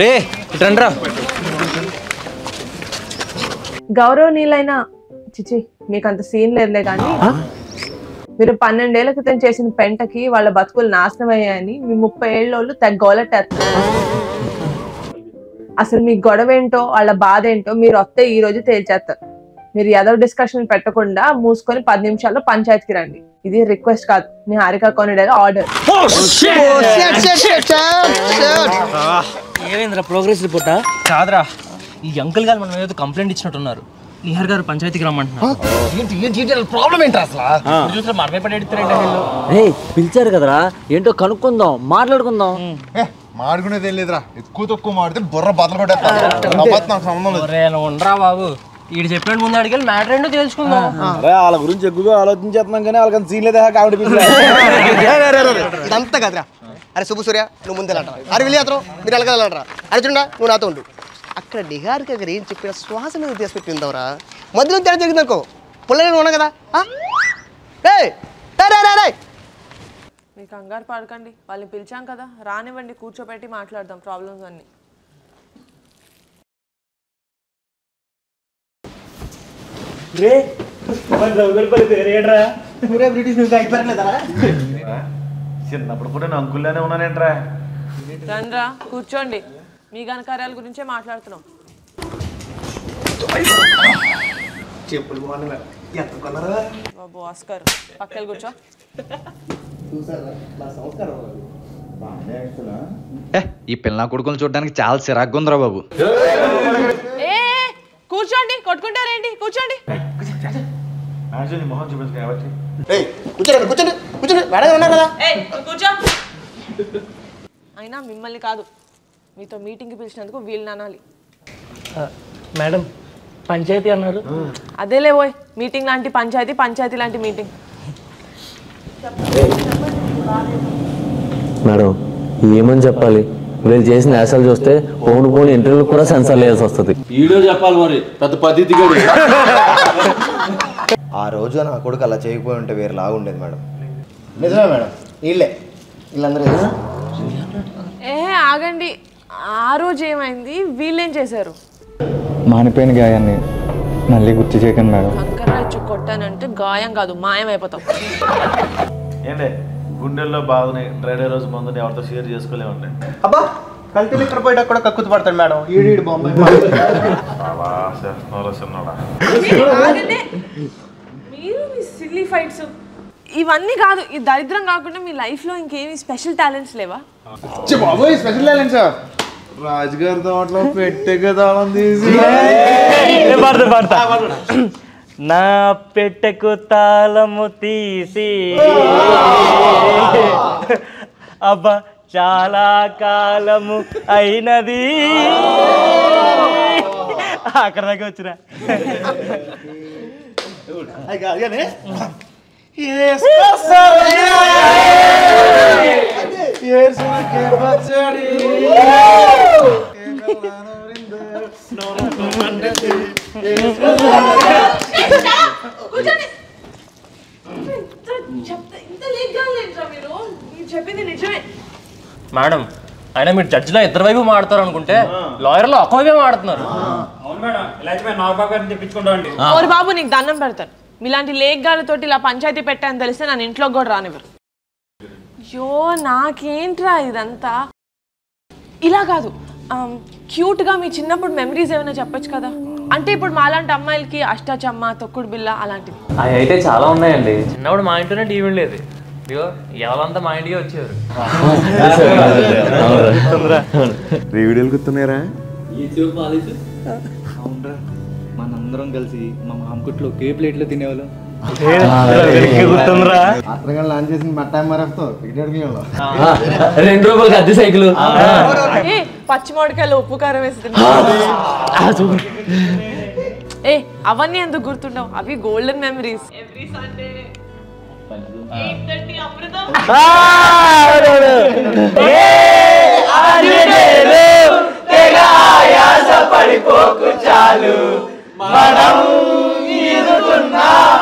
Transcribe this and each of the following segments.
రే రండ్రా. గౌరవనీయులైన చిచి మీకు అంత సీన్ లేదులే కానీ మీరు 12 ఏళ్ల క్రితం చేసిన పెంటకి వాళ్ళ బతుకులు నాశనం అయ్యాయని మీ 30 ఏళ్ళోళ్ళు గోలెట్టేస్తారు. అసలు మీ గొడవ ఏంటో వాళ్ళ బాధ ఏంటో మీరు వస్తే ఈ రోజు తేల్చేస్తారు. మీరు ఏదో డిస్కషన్ పెట్టకుండా మూసుకొని 10 నిమిషాల్లో పంచాయతీకి రండి. ఇది రిక్వెస్ట్ కాదు, మీ హారిక కొనిడేగా ఆర్డర్. ఏమైందిరా ప్రోగ్రెస్ రిపోర్టా? కాదురా, ఈ అంకుల్ గారు మనం ఏదో కంప్లైంట్ ఇచ్చినట్టున్నారు. నిహార్ గారు పంచాయతీకి రమ్మంటున్నారు. పిలిచారు కదరా, ఏంటో కనుక్కుందాం, మాట్లాడుకుందాం. మాడుకునేది ఏం లేదురా, ఎక్కువ తక్కువ మాడితే బుర్ర బద్దలు కొట్టేస్తా. ఉండరా బాబు, వీడు చెప్పినట్టు ముందు అడిగి మ్యాటర్ ఏంటో తెలుసుకుందాం. వాళ్ళ గురించి ఎక్కువగా ఆలోచించేస్తున్నాం కానీ వాళ్ళకి సీన్ లేదా కామెడీ. ఇదంతా కదరా. అరే శుభ సూర్య, నువ్వు ముందే అంటారా? అరే వెళ్ళి మీరు వెళ్ళగలంటారా? అర్జునుడా నువ్వు నాతో ఉండు. అక్కడ నిహారిక గారు ఏం చెప్పిన శ్వాస మీద తీసి పెట్టిందవరా, మధ్యలో తేడా జరిగిందనుకో పుల్లగా ఉన్నా కదా. మీకు కంగారు పడకండి, వాళ్ళని పిలిచాం కదా, రానివ్వండి, కూర్చోబెట్టి మాట్లాడదాం ప్రాబ్లమ్స్ అన్ని. చిన్నప్పుడు కూడా నేను అంకుల్లోనే ఉన్నానేంట్రా. రండ్రా కూర్చోండి, మీ ఘనకార్యాల గురించే మాట్లాడుతున్నాం. చెప్పులు ఎంత కొన్నారా బాబు ఆస్కర్, పక్కన కూర్చో. ఈ పిల్ల కొడుకుని చూడడానికి చాలా చిరాగ్గా ఉందిరా బాబు. కూర్చోండి, కొట్టుకుంటారేంటి? కూర్చోండి. కూర్చోండి కూర్చోండి కూర్చోండి, మేడం ఉన్నారు కదా. కూర్చో. అయినా మిమ్మల్ని కాదు, మీతో మీటింగ్కి పిలిచినందుకు వీళ్ళని అనాలి. మేడం పంచాయతీ అన్నారు. అదేలే పోయ్, మీటింగ్ లాంటి పంచాయతీ, పంచాయతీ లాంటి మీటింగ్. మేడం ఏమని చెప్పాలి? వీళ్ళు చేసిన యాసలు చూస్తే పోను ఇంటర్వ్యూ కూడా సెన్సార్ వేయాల్సి వస్తుంది. వీడియో చెప్పాలి మరి, పెద్ద పద్ధతి. ఆ రోజు నా కొడుకు అలా చేయకపోయి ఉంటే వేరే లాగా ఉండేది మేడం. నిజమే మేడం, వీళ్ళందరూ ఆగండి, ఆ రోజు ఏమైంది? వీళ్ళేం చేశారు? మానిపోయిన గాయాన్ని మళ్ళీ గుర్తు చేయకండి మేడం. కంకరాచ్చు కొట్టానంటే గాయం కాదు, మాయం అయిపోతాం. ఏంటే గుండెల్లో బాధని డ్రైడే రోజు ముందు ఎవరితో షేర్ చేసుకోలేమండి. అబ్బా కల్తీలు ఇక్కడ పోయేట కూడా కక్కుతు పడతాడు మేడం. ఈడు బాంబే మీరు మీ సిల్లీ ఫైట్స్ ఇవన్నీ కాదు, ఈ దరిద్రం కాకుండా మీ లైఫ్ లో ఇంకేమి స్పెషల్ టాలెంట్స్ లేవా? స్పెషల్ టాలెంట్స్ రాజుగారి తోటలో పెట్టే తాళం తీసి నా పెట్టెకు తాళము తీసి అబ్బా చాలా కాలము అయినది. అక్కడ దాకా వచ్చిన మేడం. అయినా మీరు జడ్జిలో ఇద్దరు వైపు మాడతారు అనుకుంటే లాయర్లో ఒక వైపే మాడుతున్నారు. బాబు నీకు దండం పెడతారు, మీలాంటి లేఖగాలతోటి ఇలా పంచాయతీ పెట్టాయని తెలిస్తే నన్ను ఇంట్లోకి కూడా రానివ్వరు. అయ్యో నాకేంట్రా ఇదంతా. ఇలా కాదు, క్యూట్గా మీ చిన్నప్పుడు మెమరీస్ ఏమైనా చెప్పొచ్చు కదా. అంటే ఇప్పుడు మాలాంటి అమ్మాయిలకి అష్టాచమ్మ, తొక్కుడు బిల్ల అలాంటివి అవి అయితే చాలా ఉన్నాయండి. చిన్నప్పుడు మా ఇంట్లోనే టీవీ ఉండేది, ఎవరంతా మా ఇంటికి వచ్చేవారు. వీడియోలు గుర్తున్నారా? మనందరం కలిసి మా మామకుట్లో ఒకే ప్లేట్లో తినేవాళ్ళం. లాంచ్ చేసిన మట్టా మరఫ్తో 2 రూపాయలకి అద్దె సైకిల్, పచ్చిమిరపకాయలు ఉప్పు కారం వేస్తుంది. అవన్నీ ఎందుకు గుర్తుండవు? అవి గోల్డెన్ మెమరీస్. ఎవ్రీ సండే 8:30 అమృతం. పడిపోకు చాలు మనం ఈదుకున్నాం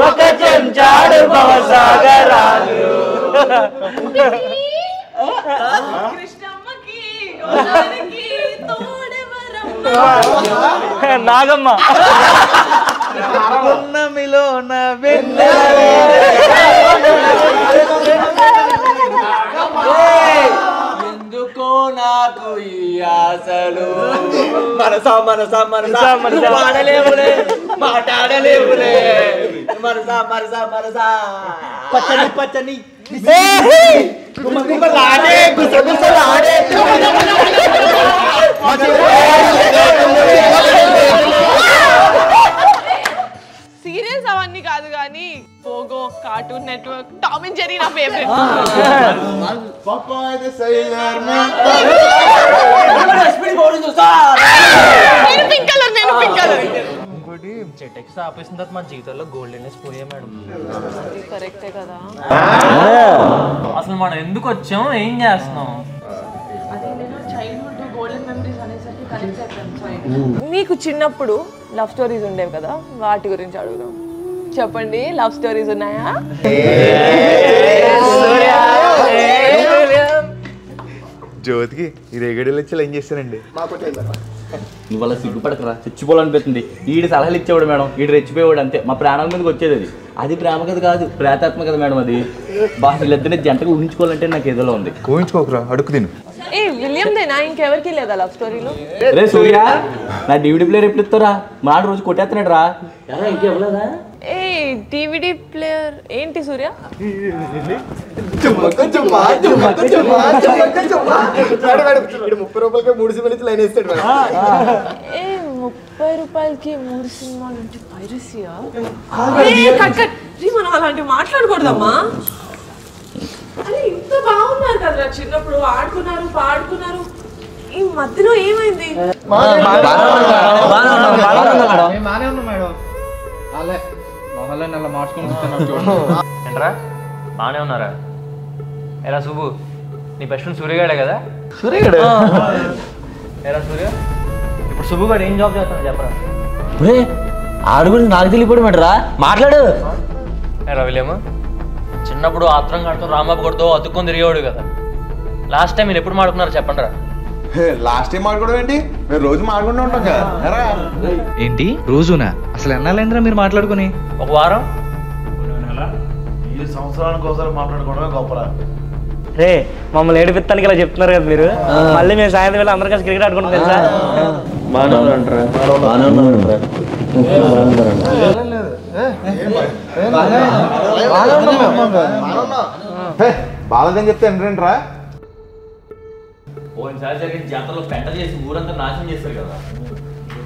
ఒక చెంచాడు భవసాగరాలు. కృష్ణమ్మకి గోదావరికి నాగమ్మ. ఎందుకో నాకు ఈ ఆశలు మనసా మనసా మనసా మాడలేవులే మాట్లాడలేవులే మనసా మనసా మనసా పచ్చని పచ్చని గుమగుమలాడే గుసగుసలాడే సీరియల్స్ అవన్నీ కాదు కానీ Pogo, cartoon network, Tom and Jerry నా ఫేవరెట్. నేను పింక్ కలర్. ఇంకోటి చెట్టెక్స్ ఆపేసిన తర్వాత మా జీవితంలో గోల్డెన్నెస్ పోయా మేడం. కరెక్టే కదా. అసలు మనం ఎందుకు వచ్చాం, ఏం చేస్తున్నాం? మీకు చిన్నప్పుడు లవ్ స్టోరీస్ ఉండేవి కదా, వాటి గురించి అడుగుదాం. చెప్పండి, లవ్ స్టోరీస్ ఉన్నాయా? జ్యోతికి ఈ రేగడీలు వచ్చి ఏం చేస్తానండి? నువ్వు అలా సిగ్గుపడకరా, చచ్చిపోవాలనిపిస్తుంది. ఈడు సలహాలు ఇచ్చేవాడు మేడం, ఈడు రెచ్చిపోయేవాడు అంతే. మా ప్రాణాల మీదకి వచ్చేది అది. అది ప్రేమ కథ కాదు, ప్రేతాత్మ కథ మేడం. అది బాగా వీళ్ళిద్దరిని జంటగా ఊహించుకోవాలంటే నాకు ఏదోలో ఉంది. ఊహించుకోకరా, అడుగు తిను. ఏ విలియం దేనా, ఇంకెవరికి లేదా లవ్ స్టోరీలో? రే సూర్య, నా DVD ప్లేయర్ ఎప్పుడు ఇస్తారా? మాట రోజు కొట్టేస్తున్నాడు రా. ఇంకెవలేదా? ఏ DVD ప్లేయర్ ఏంటి సూర్య? ఏ 30 రూపాయలకి 3 సినిమాలు అంటే పైరసీయా? మనం అలాంటివి మాట్లాడకూడదమ్మా. అరే ఇంత బాగున్నారు కదరా చిన్నప్పుడు, ఆడుకున్నారు పాడుకున్నారు, ఈ మధ్యలో ఏమైంది? ఏంట్రా బాగానే ఉన్నారా? ఎలా సుబ్బు, నీ బెస్ట్ ఫ్రెండ్ సూర్యగాడే కదా? ఎలా సూర్య, ఇప్పుడు సుబ్బు గారు ఏం జాబ్ చేస్తాను చెప్పరా? ఆడు గురించి నాకు తెలియపోవడం మాట్లాడు. రవిలేమా, చిన్నప్పుడు ఆత్రం కడుతూ రాంబాబు కొడుతూ అతుక్కొని తిరిగేవాడు కదా. లాస్ట్ టైం మీరు ఎప్పుడు మాడుకున్నారో చెప్పండి రా. లాస్ట్ టైం మాట్లాడడం ఏంటి? మేము రోజు మాట్లాడుకుంటూ ఉంటాం కదా. ఏంటి రోజునా? అసలు ఎన్నాళ్ళైందిరా మీరు మాట్లాడుకుని? ఒక వారం. సంవత్సరానికి ఒకసారి మాట్లాడుకోవడమే గొప్పరా. రే మమ్మల్ని ఏడిపిస్తానికి ఇలా చెప్తున్నారు కదా మీరు. మళ్ళీ మేము సాయంత్రం వేళ అందరం కలిసి క్రికెట్ ఆడుకుంటాం తెలుసా? బాధని చెప్తే ఏంటంటరా? ఓసారి జరిగిన జాతరలో పెంట చేసి ఊరంతా నాశనం చేస్తారు కదా.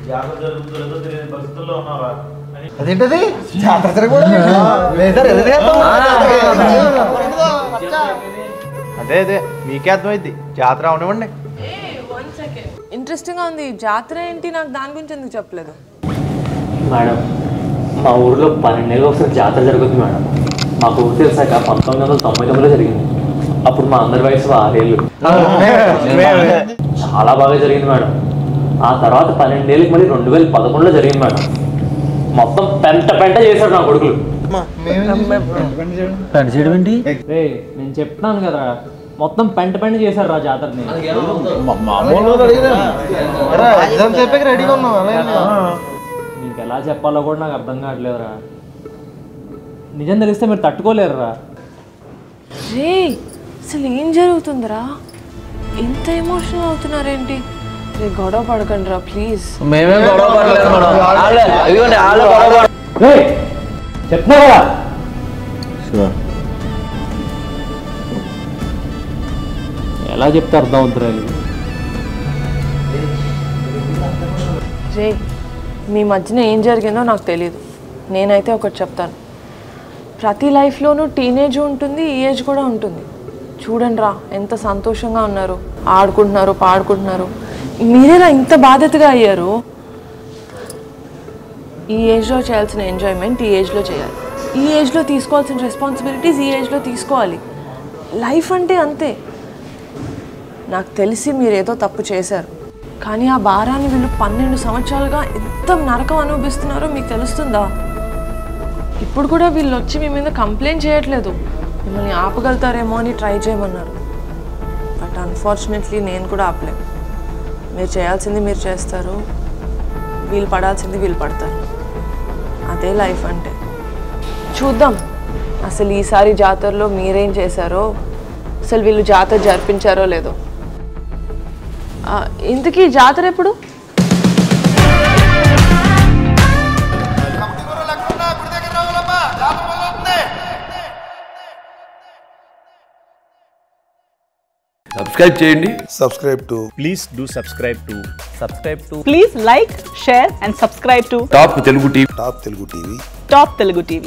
జాతర జరుగుతుందో తెలియని పరిస్థితుల్లో ఉన్నారా? అదేంటది? జాతర అదే అదే మీకే అర్థమైంది. జాతర అవనివ్వండి. ఇంట్రెస్టింగ్ గా ఉంది. జాతర ఏంటి? నాకు దాని గురించి ఎందుకు చెప్పలేదు? మేడం, మా ఊర్లో 12 నెలలు ఒకసారి జాతర జరుగుతుంది మేడం. మాకు ఊరు తెలిసాక 1999లో జరిగింది. అప్పుడు మా అందరి వయసు 6 ఏళ్ళు. చాలా బాగా జరిగింది మేడం. ఆ తర్వాత 12 ఏళ్ళకి మళ్ళీ 2011లో జరిగింది మేడం. మొత్తం పెంట చేశాడు నా కొడుకులు. నేను చెప్తున్నాను కదా, మొత్తం పెంట చేశారు రా జాతరని. నీకు ఎలా చెప్పాలో కూడా నాకు అర్థం కావట్లేదురా. నిజం తెలిస్తే మీరు తట్టుకోలేరురా. రే అసలు ఏం జరుగుతుందిరా? ఇంత ఎమోషనల్ అవుతున్నారేంటి? రే గొడవ పడకండి రా ప్లీజ్. మేమే గొడవ పడలేదు చెప్తున్నారా? ఎలా చెప్తే అర్థం అవుతురా? రే మీ మధ్యన ఏం జరిగిందో నాకు తెలీదు. నేనైతే ఒకటి చెప్తాను, ప్రతి లైఫ్లోనూ టీనేజ్ ఉంటుంది, ఈ ఏజ్ కూడా ఉంటుంది. చూడండి రా ఎంత సంతోషంగా ఉన్నారు, ఆడుకుంటున్నారు పాడుకుంటున్నారు. మీరేరా ఇంత బాధ్యతగా అయ్యారు. ఈ ఏజ్లో చేయాల్సిన ఎంజాయ్మెంట్ ఈ ఏజ్లో చేయాలి, ఈ ఏజ్లో తీసుకోవాల్సిన రెస్పాన్సిబిలిటీస్ ఈ ఏజ్లో తీసుకోవాలి. లైఫ్ అంటే అంతే. నాకు తెలిసి మీరేదో తప్పు చేశారు, కానీ ఆ భారాన్ని వీళ్ళు 12 సంవత్సరాలుగా ఎంత నరకం అనుభవిస్తున్నారో మీకు తెలుస్తుందా? ఇప్పుడు కూడా వీళ్ళు వచ్చి మీ మీద కంప్లైంట్ చేయట్లేదు, మిమ్మల్ని ఆపగలుగుతారేమో అని ట్రై చేయమన్నారు. బట్ అన్ఫార్చునేట్లీ నేను కూడా ఆపలేను. మీరు చేయాల్సింది మీరు చేస్తారు, వీళ్ళు పడాల్సింది వీళ్ళు పడతారు. అదే లైఫ్ అంటే. చూద్దాం అసలు ఈసారి జాతరలో మీరేం చేశారో, అసలు వీళ్ళు జాతర జరిపించారో లేదో. ఇంతకీ జాతర ఎప్పుడు? సబ్స్క్రైబ్ చేయండి. Please do subscribe to. Please like, share and subscribe to top Telugu TV. Top Telugu TV.